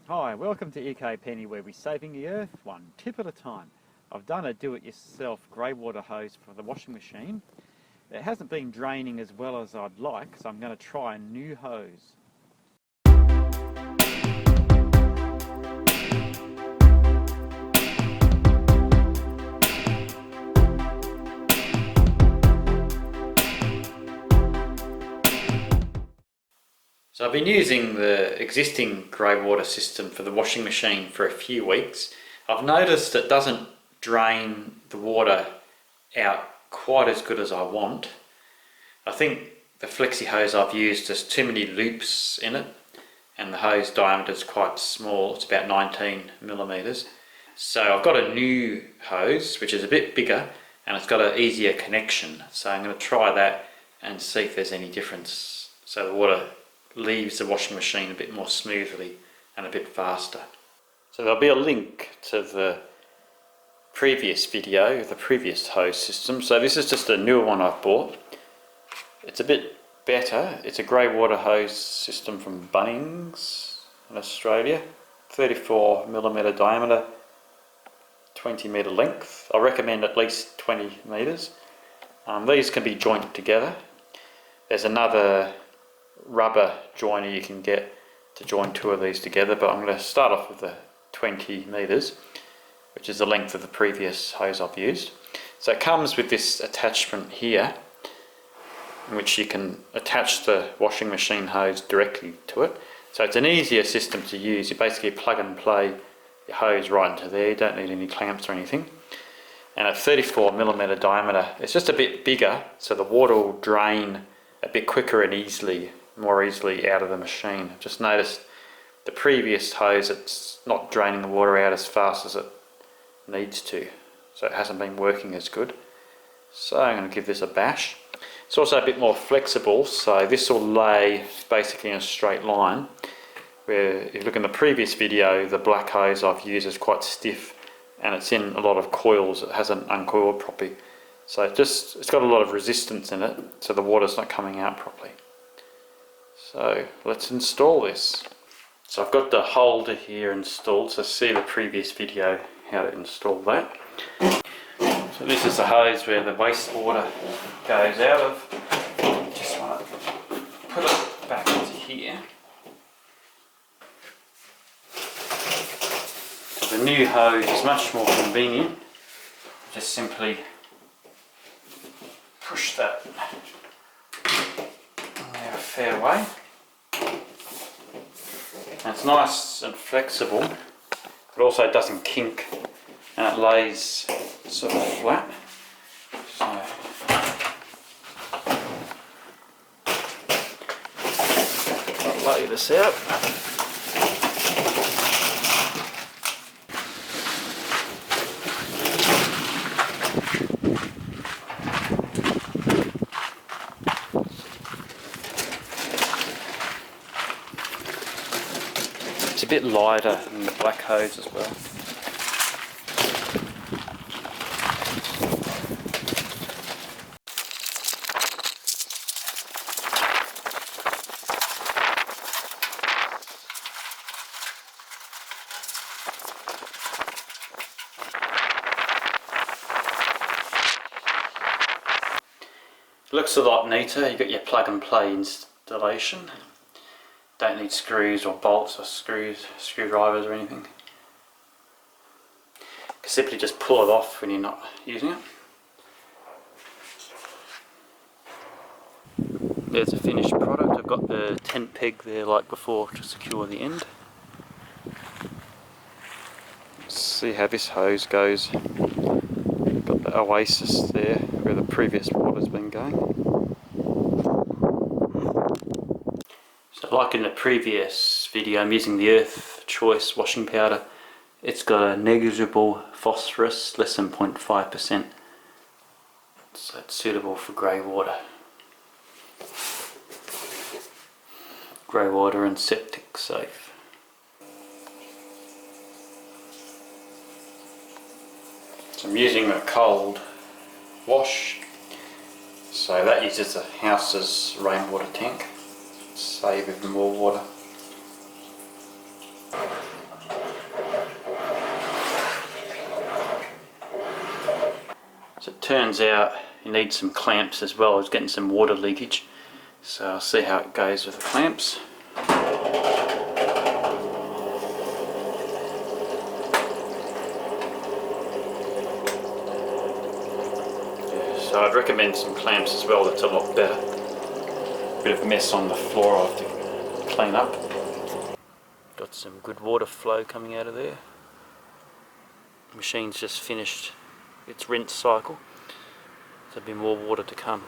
Hi, welcome to ecopenny, where we're saving the earth one tip at a time. I've done a do-it-yourself Greywater hose for the washing machine. It hasn't been draining as well as I'd like, so I'm going to try a new hose. So I've been using the existing Greywater system for the washing machine for a few weeks. I've noticed it doesn't drain the water out quite as good as I want. I think the flexi hose I've used has too many loops in it, and the hose diameter is quite small. It's about 19 millimeters. So I've got a new hose which is a bit bigger and it's got an easier connection. So I'm going to try that and see if there's any difference, so the water leaves the washing machine a bit more smoothly and a bit faster. So there'll be a link to the previous video, the previous hose system. So this is just a newer one I've bought. It's a bit better. It's a Greywater hose system from Bunnings in Australia. 34 millimeter diameter, 20 meter length. I recommend at least 20 meters. These can be jointed together. There's another rubber joiner you can get to join two of these together, but I'm going to start off with the 20 meters, which is the length of the previous hose I've used. So it comes with this attachment here, in which you can attach the washing machine hose directly to it. So it's an easier system to use. You basically plug and play your hose right into there. You don't need any clamps or anything. And at 34 millimeter diameter, it's just a bit bigger, so the water will drain a bit quicker and more easily out of the machine. I've just noticed the previous hose, it's not draining the water out as fast as it needs to, so it hasn't been working as good. So I'm going to give this a bash. It's also a bit more flexible, so this will lay basically in a straight line, where if you look in the previous video, the black hose I've used is quite stiff and it's in a lot of coils. It hasn't uncoiled properly, so it's got a lot of resistance in it, so the water's not coming out properly. So let's install this. So I've got the holder here installed, so see the previous video how to install that. So this is the hose where the wastewater goes out of. Just want to put it back into here. The new hose is much more convenient. Just simply push that in a fair way. And it's nice and flexible, but also doesn't kink, and it lays sort of flat. So I'll lay this out. It's a bit lighter than the black hose as well. It looks a lot neater. You've got your plug and play installation. Don't need screws or bolts or screwdrivers or anything. You can simply just pull it off when you're not using it. There's a finished product. I've got the tent peg there like before to secure the end. Let's see how this hose goes. Got the oasis there where the previous water's been going. So like in the previous video, I'm using the Earth Choice washing powder. It's got a negligible phosphorus, less than 0.5%. So it's suitable for Greywater. Greywater and septic safe. So I'm using a cold wash. So that uses the house's rainwater tank. Save even more water. turns out you need some clamps as well. I was getting some water leakage, so I'll see how it goes with the clamps. So I'd recommend some clamps as well, that's a lot better. Bit of mess on the floor I have to clean up. Got some good water flow coming out of there. The machine's just finished its rinse cycle, so there'll be more water to come.